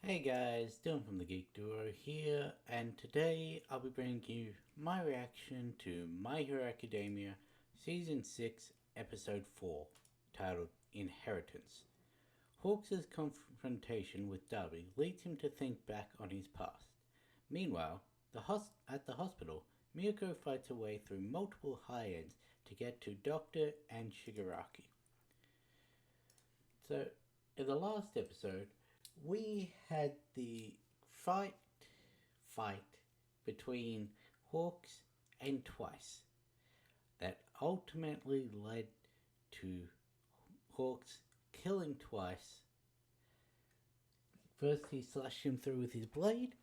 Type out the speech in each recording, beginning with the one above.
Hey guys, Dylan from the Geek Duo here, and today I'll be bringing you my reaction to My Hero Academia Season 6, Episode 4, titled Inheritance. Hawks' confrontation with Darby leads him to think back on his past. Meanwhile, at the hospital, Miyako fights her way through multiple high-ends to get to Doctor and Shigaraki. So, in the last episode, we had the fight fight between Hawks and Twice that ultimately led to Hawks killing Twice. First he slashed him through with his blade.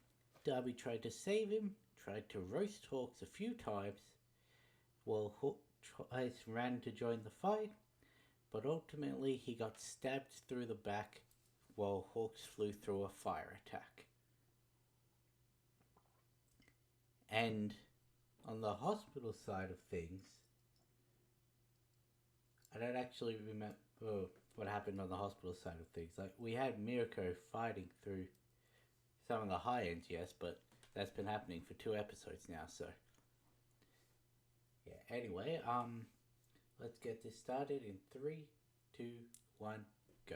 Darby tried to save him, tried to roast Hawks a few times, while Twice ran to join the fight, but ultimately he got stabbed through the back while Hawks flew through a fire attack. And on the hospital side of things, I don't actually remember what happened on the hospital side of things. Like, we had Mirko fighting through some of the high ends, yes, but that's been happening for 2 episodes now, so yeah. Anyway, let's get this started in 3, 2, 1, go.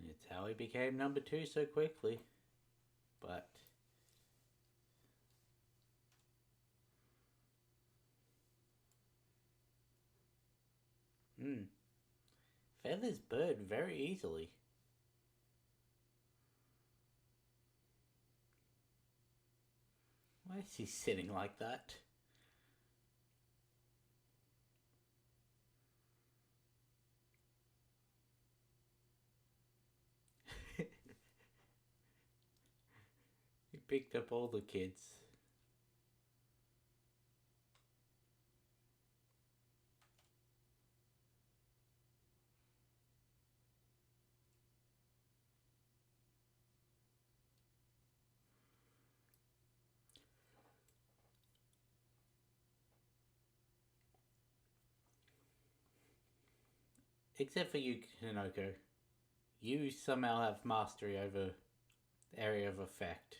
It's how he became number 2 so quickly. But feathers burn very easily. Why is he sitting like that? He picked up all the kids. Except for you, Hinoko. You somehow have mastery over the area of effect.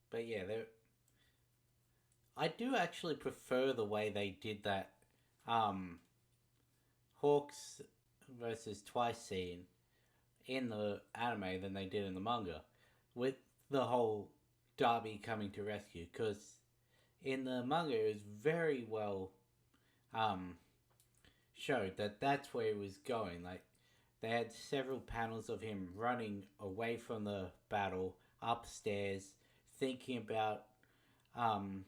But yeah, I do actually prefer the way they did that um, Hawks versus Twice scene in the anime than they did in the manga, with the whole Darby coming to rescue. Because in the manga, it was very well um, showed that that's where he was going. Like, they had several panels of him running away from the battle upstairs, thinking about um,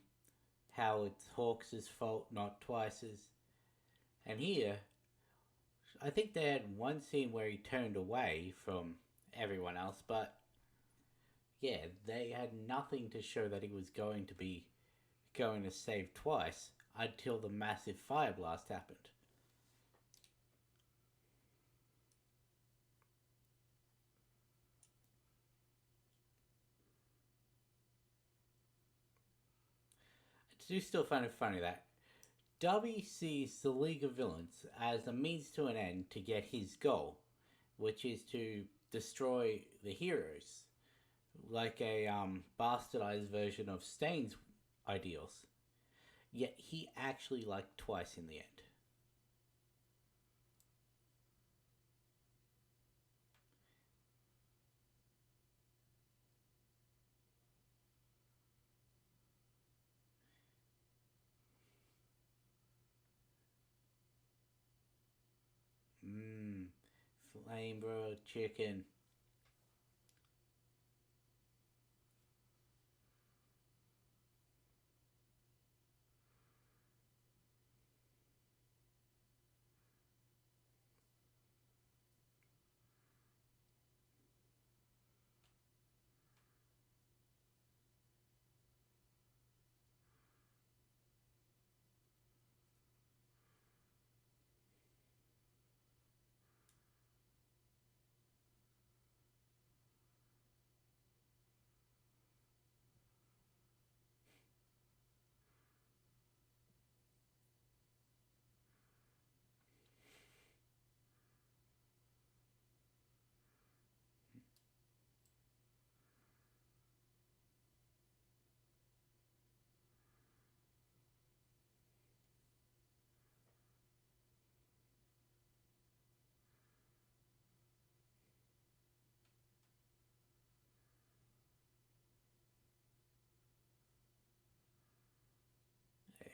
how it's Hawks' fault, not Twice's. And here, I think they had one scene where he turned away from everyone else, but yeah, they had nothing to show that he was going to save Twice until the massive fire blast happened. I do still find it funny that Darby sees the League of Villains as a means to an end to get his goal, which is to destroy the heroes, like a bastardized version of Stain's ideals. Yet he actually liked Twice in the end. Lame, bro. Chicken.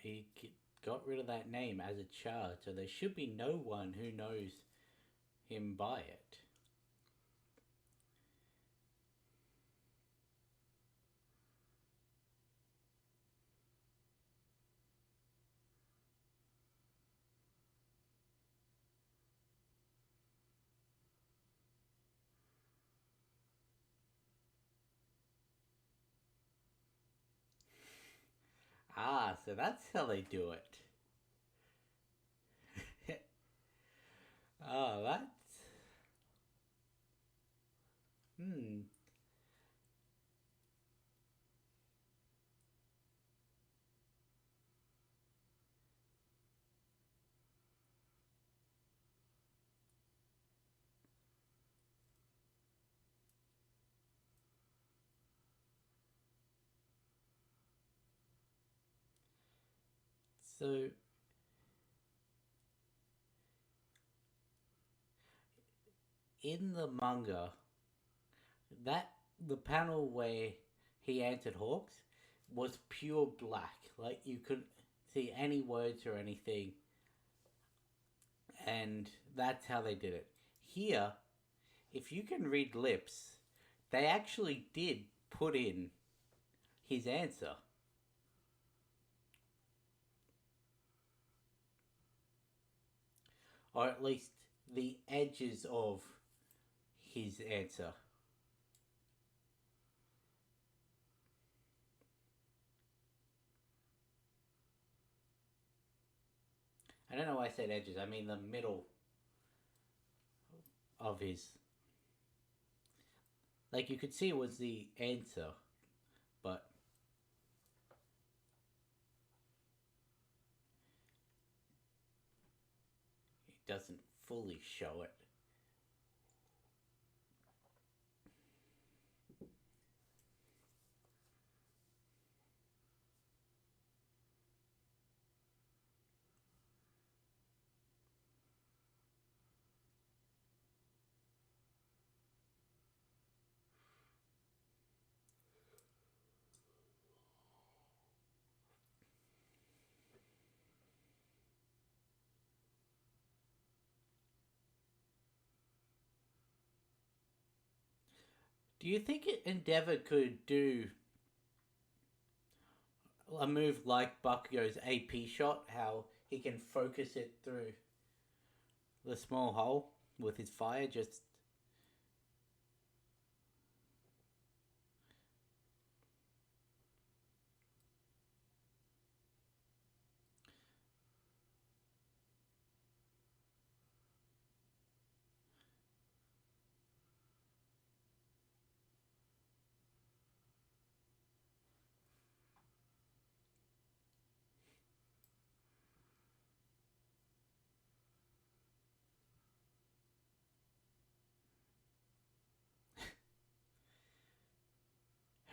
He got rid of that name as a child, so there should be no one who knows him by it. Ah, so that's how they do it. Oh, that's. Hmm. So, in the manga, that the panel where he answered Hawks was pure black. Like, you couldn't see any words or anything, and that's how they did it. Here, if you can read lips, they actually did put in his answer. Or at least the edges of his answer. I don't know why I said edges, I mean the middle of his. Like, you could see it was the answer, but it doesn't fully show it. Do you think Endeavor could do a move like Bakugo's AP shot? How he can focus it through the small hole with his fire? Just.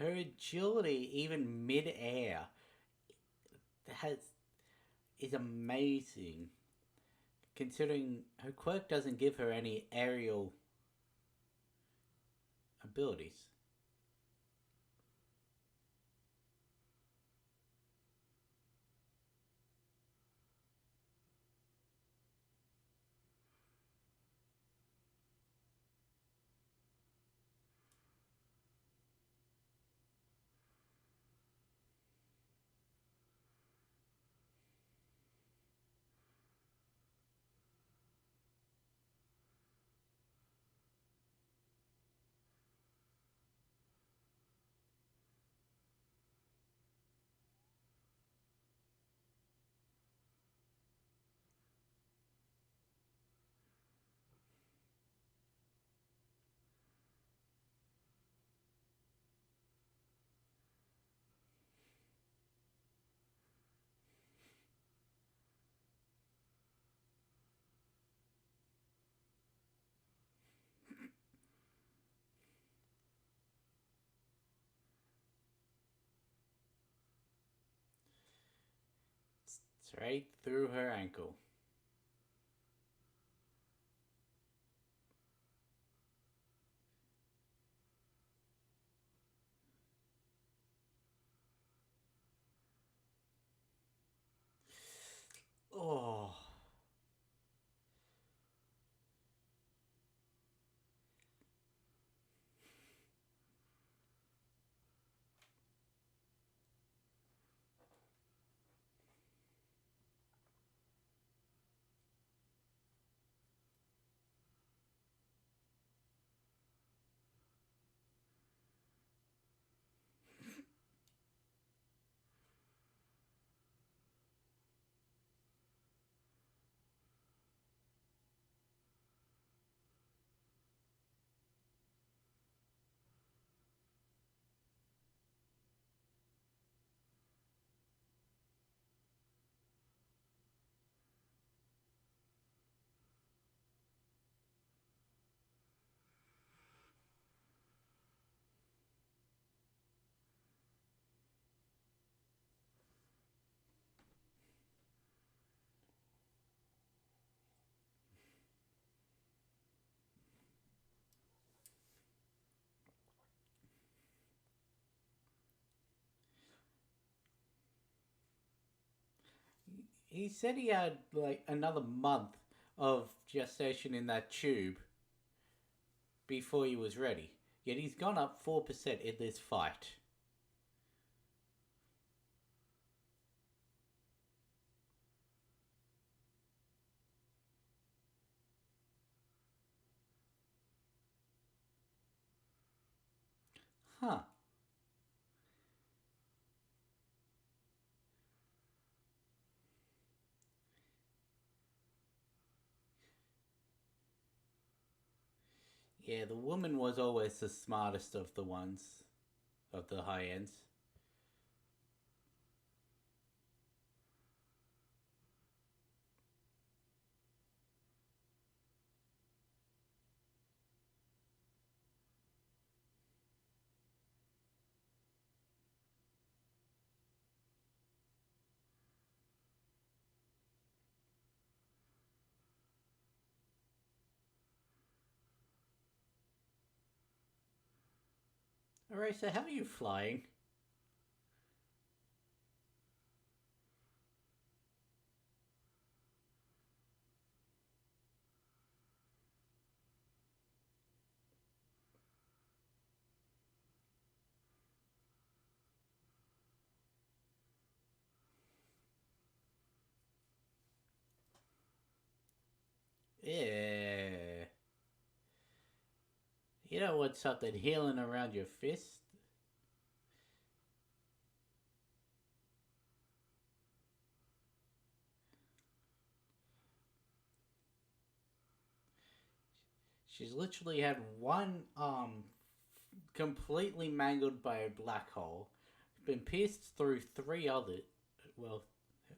Her agility, even mid-air, has is amazing. Considering her quirk doesn't give her any aerial abilities. Straight through her ankle. Oh. He said he had like another month of gestation in that tube before he was ready. Yet he's gone up 4% in this fight. Huh. Yeah, the woman was always the smartest of the ones, of the high ends. Alright, so how are you flying? Yeah. You don't want something healing around your fist? She's literally had one arm completely mangled by a black hole, been pierced through three other, well,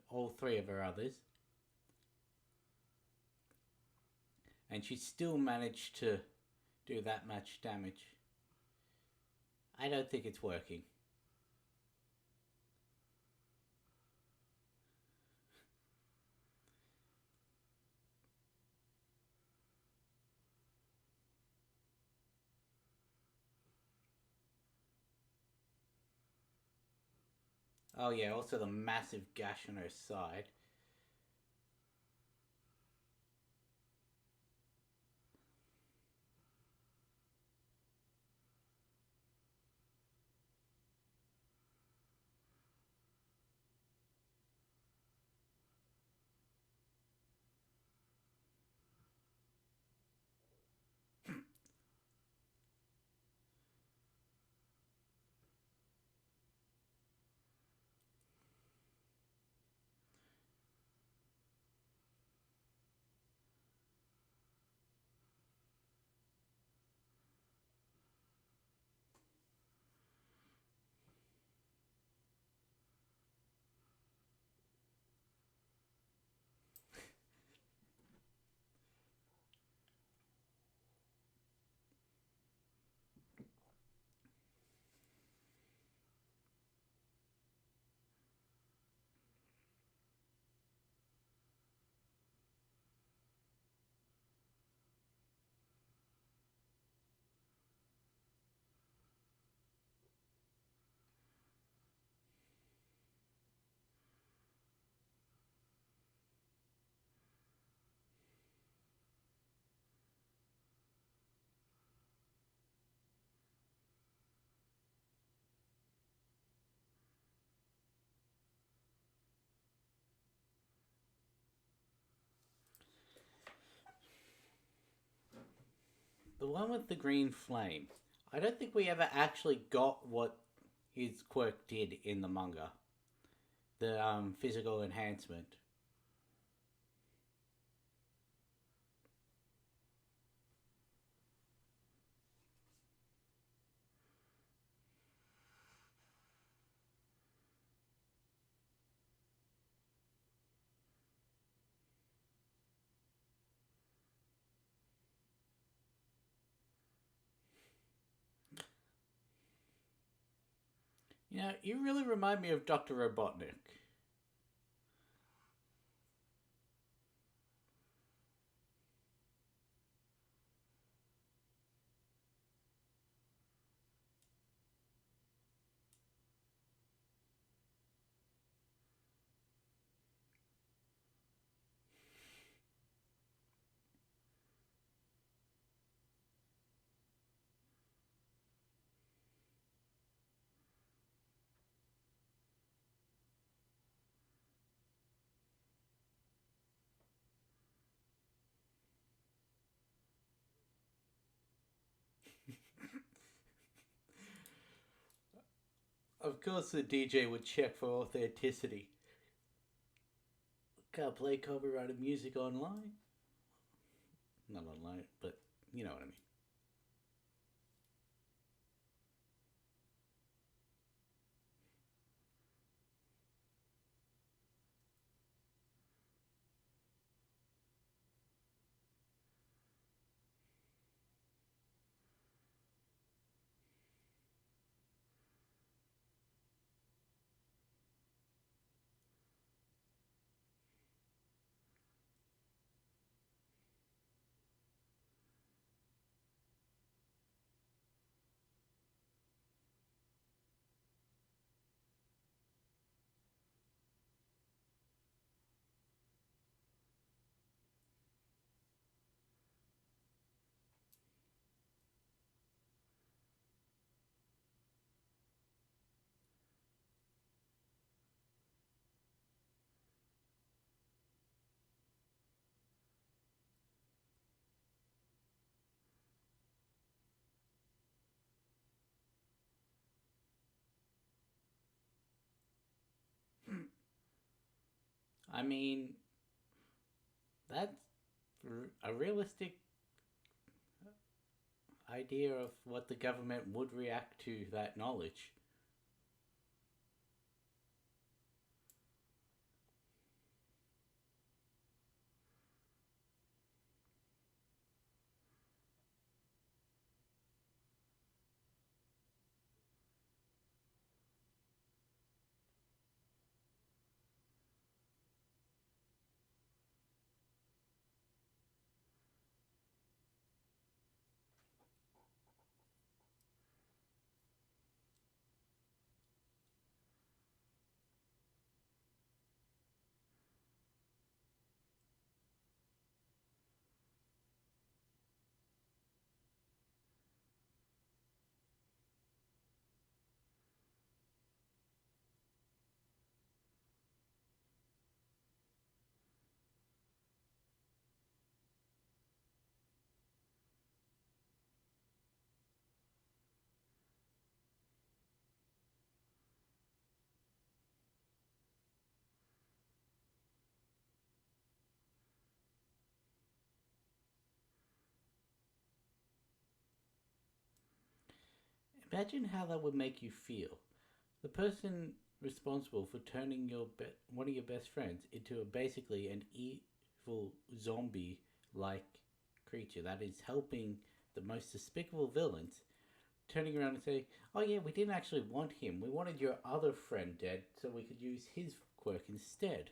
all three of her others, and she still managed to do that much damage. I don't think it's working. Oh yeah, also the massive gash on her side. The one with the green flame. I don't think we ever actually got what his quirk did in the manga. The physical enhancement. You know, you really remind me of Dr. Robotnik. Of course, the DJ would check for authenticity. Can't play copyrighted music online. Not online, but you know what I mean. I mean, that's a realistic idea of what the government would react to that knowledge. Imagine how that would make you feel. The person responsible for turning one of your best friends into basically an evil zombie like creature that is helping the most despicable villains, turning around and saying, "Oh yeah, we didn't actually want him. We wanted your other friend dead so we could use his quirk instead."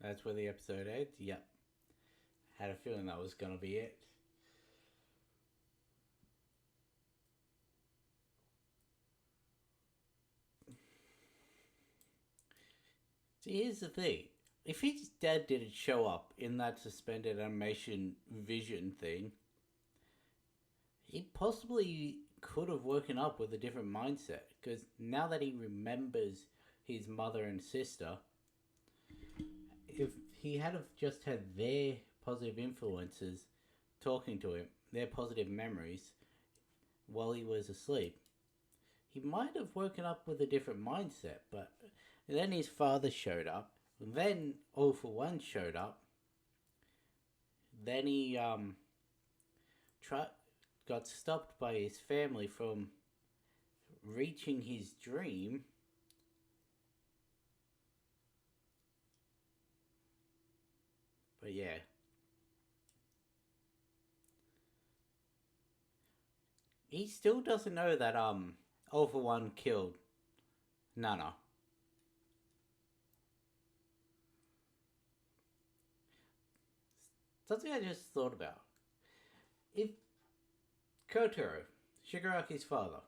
That's where the episode ends. Yep. Had a feeling that was gonna be it. See, here's the thing. If his dad didn't show up in that suspended animation vision thing, he possibly could have woken up with a different mindset. Because now that he remembers his mother and sister, if he had have just had their positive influences talking to him, their positive memories, while he was asleep, he might have woken up with a different mindset. But then his father showed up. Then All for One showed up. Then he got stopped by his family from reaching his dream. But yeah. He still doesn't know that All for One killed Nana. Something I just thought about. If Kotaro, Shigaraki's father,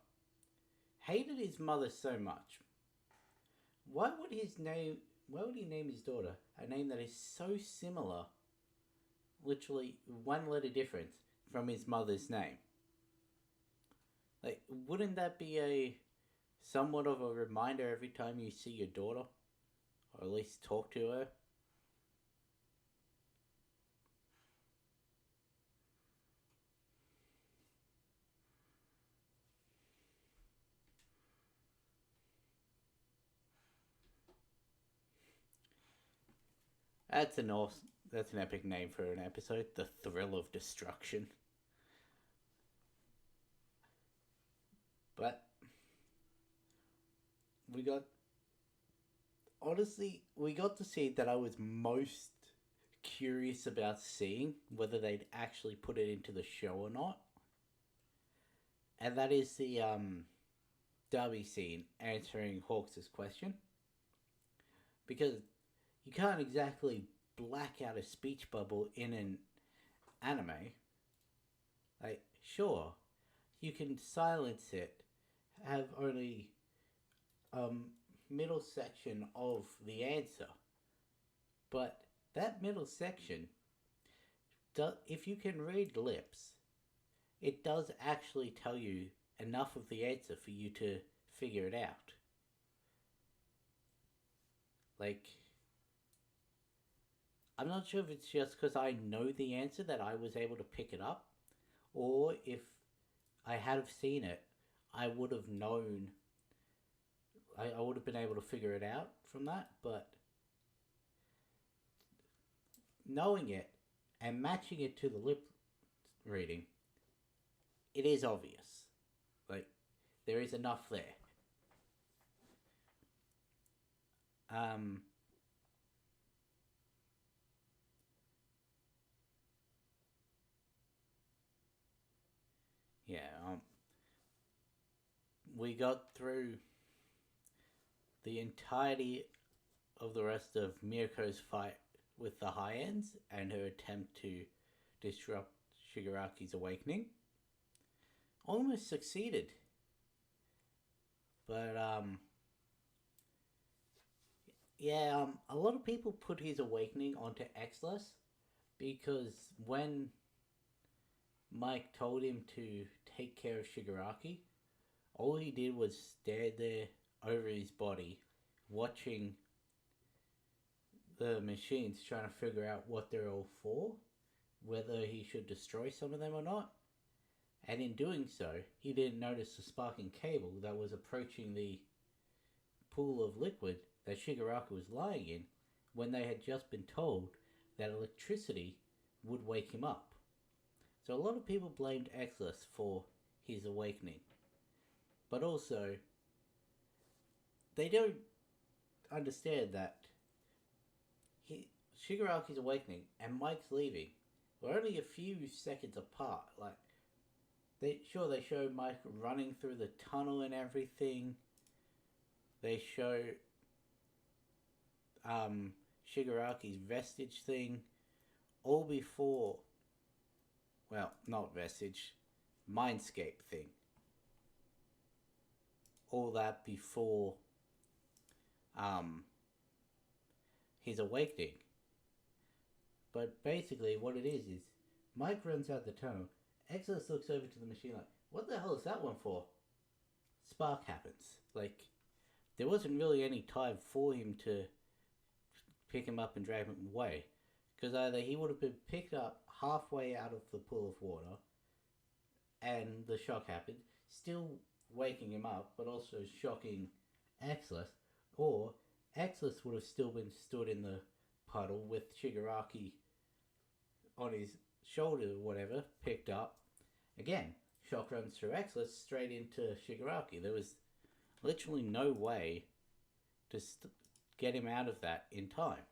hated his mother so much, why would he name his daughter a name that is so similar, literally one letter difference from his mother's name? Like, wouldn't that be a somewhat of a reminder every time you see your daughter, or at least talk to her? That's an awesome, that's an epic name for an episode. The Thrill of Destruction. But we got honestly we got to see that I was most curious about seeing whether they'd actually put it into the show or not. And that is the Darby scene answering Hawks' question. Because you can't exactly black out a speech bubble in an anime. Like, sure, you can silence it, have only middle section of the answer, but that middle section, if you can read lips, it does actually tell you enough of the answer for you to figure it out. Like, I'm not sure if it's just because I know the answer that I was able to pick it up, or if I had have seen it, I would have known. I would have been able to figure it out from that, but knowing it and matching it to the lip reading, it is obvious. Like, there is enough there. Um, yeah, we got through the entirety of the rest of Miyako's fight with the high ends and her attempt to disrupt Shigaraki's awakening. Almost succeeded. But, yeah, a lot of people put his awakening onto Xless because when Mike told him to take care of Shigaraki, all he did was stare there over his body, watching the machines, trying to figure out what they're all for, whether he should destroy some of them or not. And in doing so, he didn't notice the sparking cable that was approaching the pool of liquid that Shigaraki was lying in when they had just been told that electricity would wake him up. So a lot of people blamed Xless for his awakening. But also, they don't understand that Shigaraki's awakening and Mike's leaving were only a few seconds apart. Like, they show Mike running through the tunnel and everything. They show Shigaraki's vestige thing, all before, well, not vestige, mindscape thing. All that before his awakening. But basically, what it is Mike runs out the tunnel. Exodus looks over to the machine like, what the hell is that one for? Spark happens. Like, there wasn't really any time for him to pick him up and drag him away. Because either he would have been picked up halfway out of the pool of water, and the shock happened, still waking him up, but also shocking Exodus, or Exodus would have still been stood in the puddle with Shigaraki on his shoulder or whatever, picked up. Again, shock runs through Exodus straight into Shigaraki. There was literally no way to get him out of that in time.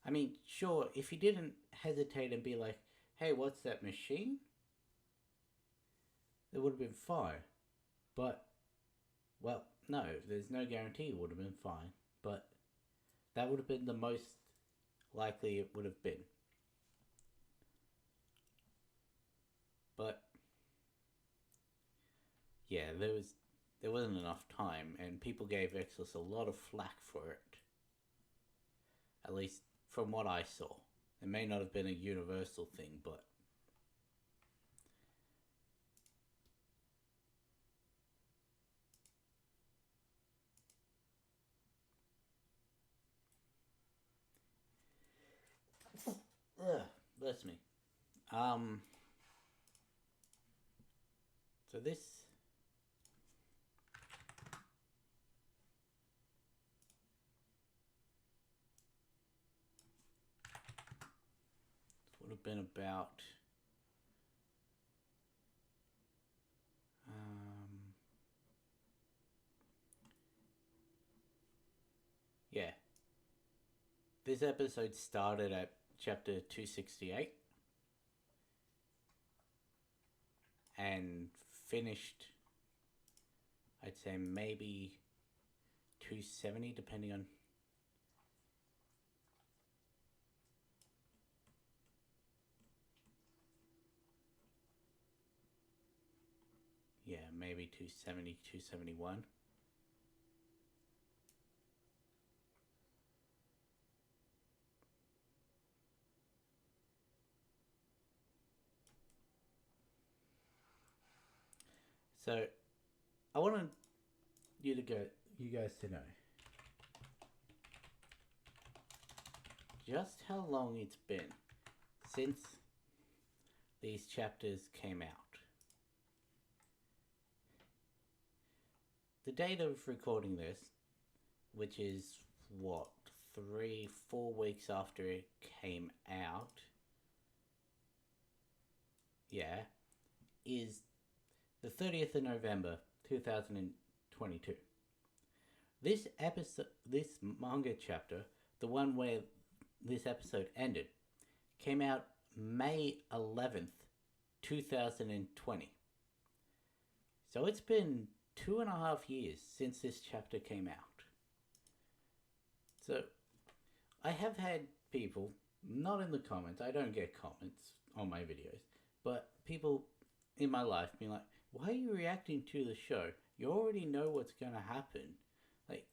I mean, sure, if he didn't hesitate and be like, hey, what's that machine? It would have been fine. But, well, no, there's no guarantee it would have been fine. But that would have been the most likely it would have been. But, yeah, there wasn't enough time, and people gave Exodus a lot of flack for it. At least from what I saw. It may not have been a universal thing, but bless me. So this would have been about yeah. This episode started at chapter 268 and finished, I'd say maybe 270, depending on. Yeah, maybe 270, 271. So, I wanted you guys to know just how long it's been since these chapters came out. The date of recording this, which is what, 3-4 weeks after it came out, yeah, is the 30th of November 2022. This manga chapter, the one where this episode ended, came out May 11th, 2020. So it's been 2.5 years since this chapter came out. So I have had people, not in the comments, I don't get comments on my videos, but people in my life being like, why are you reacting to the show? You already know what's going to happen. Like,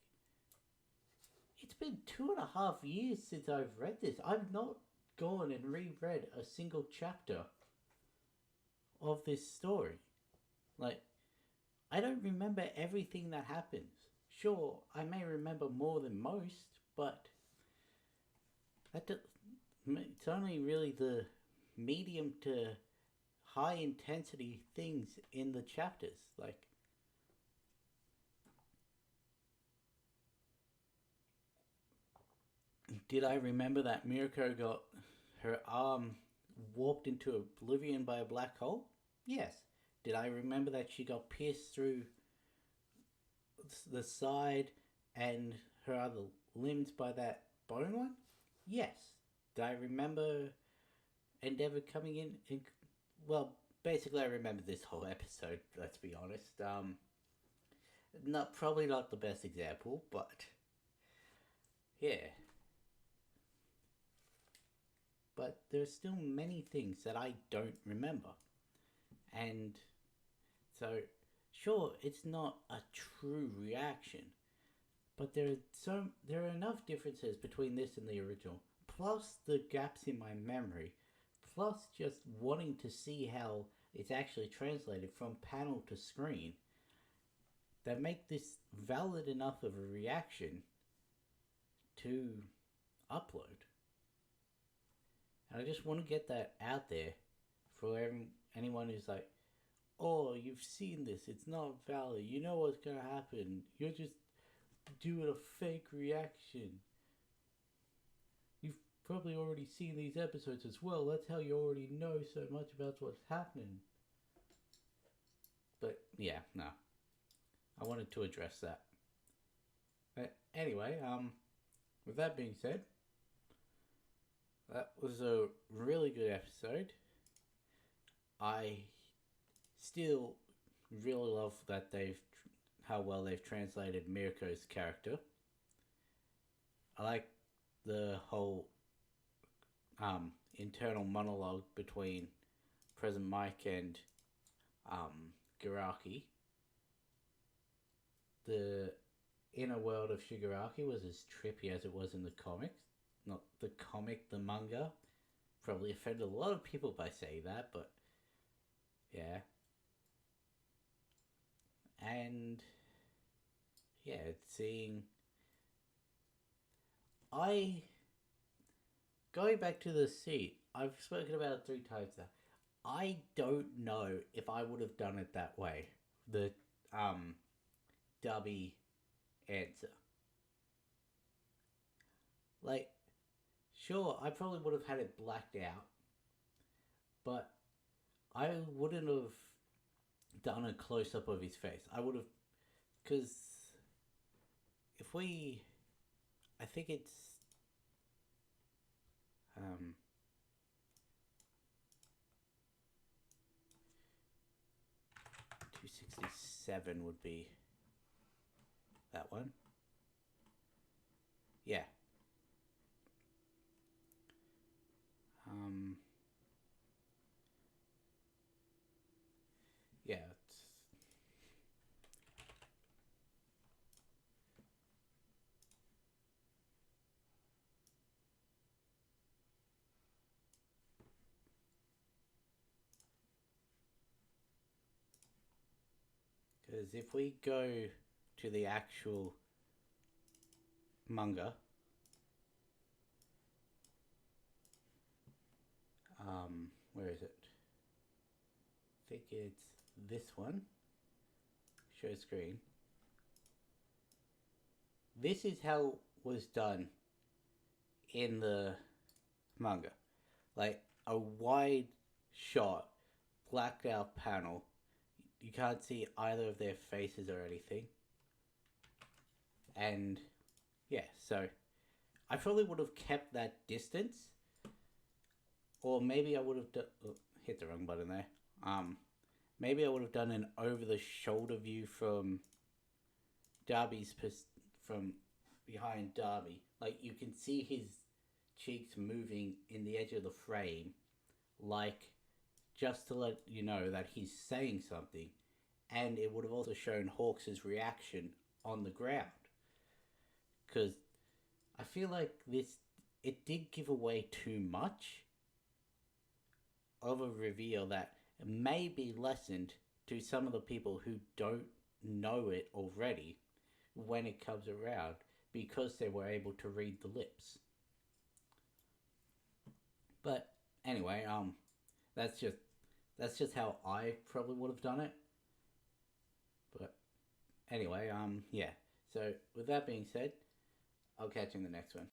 it's been 2.5 years since I've read this. I've not gone and reread a single chapter of this story. Like, I don't remember everything that happens. Sure, I may remember more than most, but it's only really the medium to high intensity things in the chapters. Like, did I remember that Mirko got her arm warped into oblivion by a black hole? Yes. Did I remember that she got pierced through the side and her other limbs by that bone one? Yes. Did I remember Endeavor coming in? Well, basically I remember this whole episode, let's be honest. Probably not the best example, but Yeah, but there are still many things that I don't remember. And so, sure, it's not a true reaction, but there are enough differences between this and the original, plus the gaps in my memory, plus just wanting to see how it's actually translated from panel to screen that make this valid enough of a reaction to upload. And I just want to get that out there for anyone who's like, oh, you've seen this, it's not valid, you know what's gonna happen, you're just doing a fake reaction. You've probably already seen these episodes as well, that's how you already know so much about what's happening. But yeah, no. I wanted to address that. But anyway, with that being said, that was a really good episode. I still really love that how well they've translated Mirko's character. I like the whole internal monologue between President Mike and Garaki. The inner world of Shigaraki was as trippy as it was in the comics. Not the comic, the manga. Probably offended a lot of people by saying that, but yeah. And yeah, seeing. Going back to the seat, I've spoken about it 3 times now. I don't know if I would have done it that way. The Dubby answer. Like, sure, I probably would have had it blacked out, but I wouldn't have done a close up of his face. I would have, because if we, I think it's 267 would be that one. Yeah. Yeah. Because if we go to the actual manga, where is it? I think it's this one. Show screen. This is how it was done in the manga. Like a wide shot, blacked out panel. You can't see either of their faces or anything. And yeah, so I probably would have kept that distance. Or maybe I would have hit the wrong button there. Maybe I would have done an over the shoulder view from from behind Darby. Like you can see his cheeks moving in the edge of the frame, like just to let you know that he's saying something, and it would have also shown Hawks' reaction on the ground. Because I feel like it did give away too much of a reveal that may be lessened to some of the people who don't know it already when it comes around because they were able to read the lips. But anyway, that's just how I probably would have done it. But anyway, yeah. So with that being said, I'll catch you in the next one.